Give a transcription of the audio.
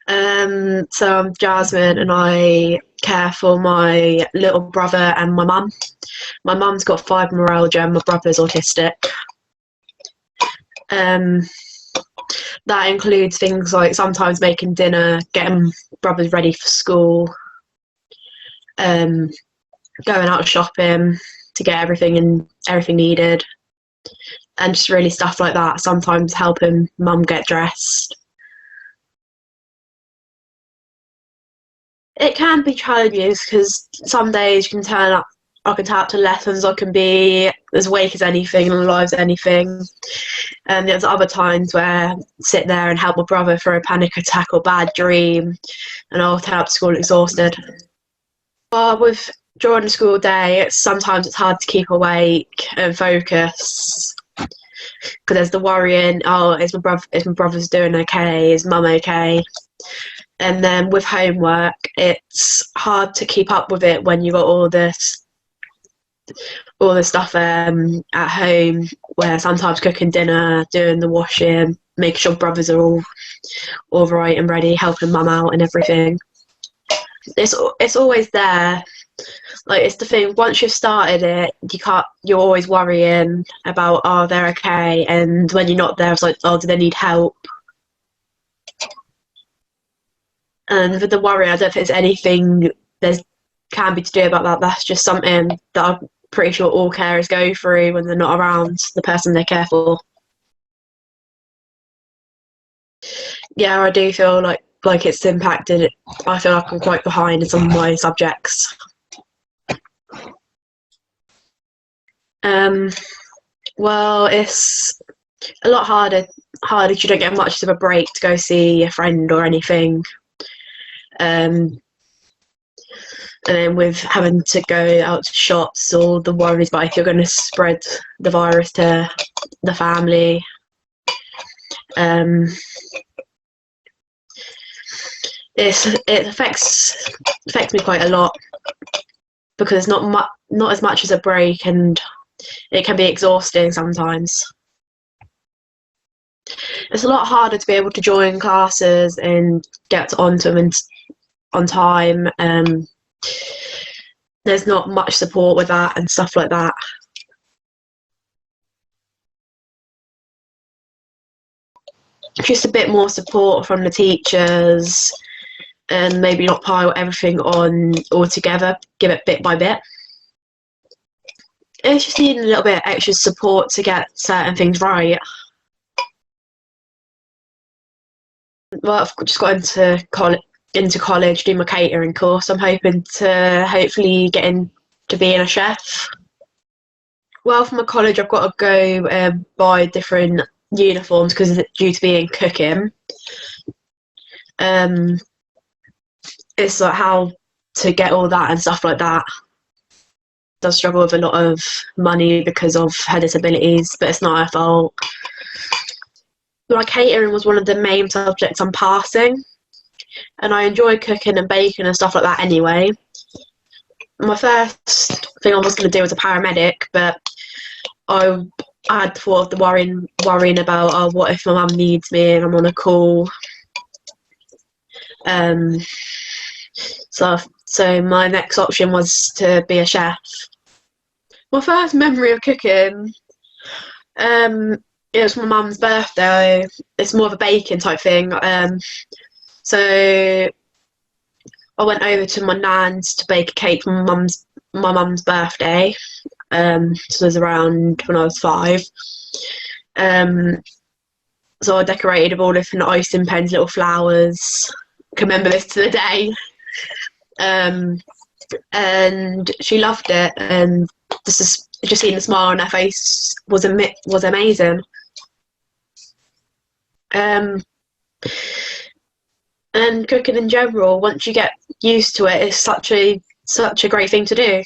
So I'm Jasmine and I care for my little brother and my mum. My mum's got fibromyalgia and my brother's autistic. Um, that includes things like sometimes making dinner, getting brothers ready for school, um, going out shopping to get everything needed, and just really stuff like that. Sometimes helping mum get dressed. It can be challenging because some days you can I can turn up to lessons, I can be as awake as anything and alive as anything. And there's other times where I sit there and help my brother through a panic attack or bad dream, and I'll turn up to school exhausted. With during the school day, sometimes it's hard to keep awake and focus because there's the worrying. Oh, is my brother's doing okay? Is mum okay? And then with homework, it's hard to keep up with it when you've got all this stuff at home, where sometimes cooking dinner, doing the washing, making sure brothers are all right and ready, helping mum out and everything. It's always there. Like, it's the thing, once you've started it, you're always worrying about, oh, they're okay, and when you're not there, it's like, oh, do they need help? And with the worry, I don't think there's anything there can be to do about that. That's just something that I'm pretty sure all carers go through when they're not around the person they care for. Yeah, I do feel like it's impacted. I feel like I'm quite behind in some of my subjects. Well, it's a lot harder if you don't get much of a break to go see a friend or anything. And then with having to go out to shops, or the worries about if you're going to spread the virus to the family. It affects me quite a lot because not as much as a break, and it can be exhausting sometimes. It's a lot harder to be able to join classes and get onto them on time. There's not much support with that and stuff like that. Just a bit more support from the teachers, and maybe not pile everything on all together, give it bit by bit. It's just needing a little bit of extra support to get certain things right. Well, I've just got into college, do my catering course. I'm hoping to hopefully get into being a chef. Well, for my college, I've got to go buy different uniforms because it's due to be in cooking. It's like how to get all that and stuff like that. Does struggle with a lot of money because of her disabilities, but it's not her fault. Like, catering was one of the main subjects I'm passing, and I enjoy cooking and baking and stuff like that anyway. My first thing I was going to do was a paramedic, but I had thought of the worrying about, oh, what if my mum needs me and I'm on a call. So my next option was to be a chef. My first memory of cooking, it was my mum's birthday. It's more of a baking type thing. So I went over to my nan's to bake a cake for my mum's birthday. So it was around when I was 5. So I decorated with all different icing pens, little flowers. I can remember this to the day. And she loved it, and just seeing the smile on her face was amazing. And cooking in general, once you get used to it, it's such a great thing to do.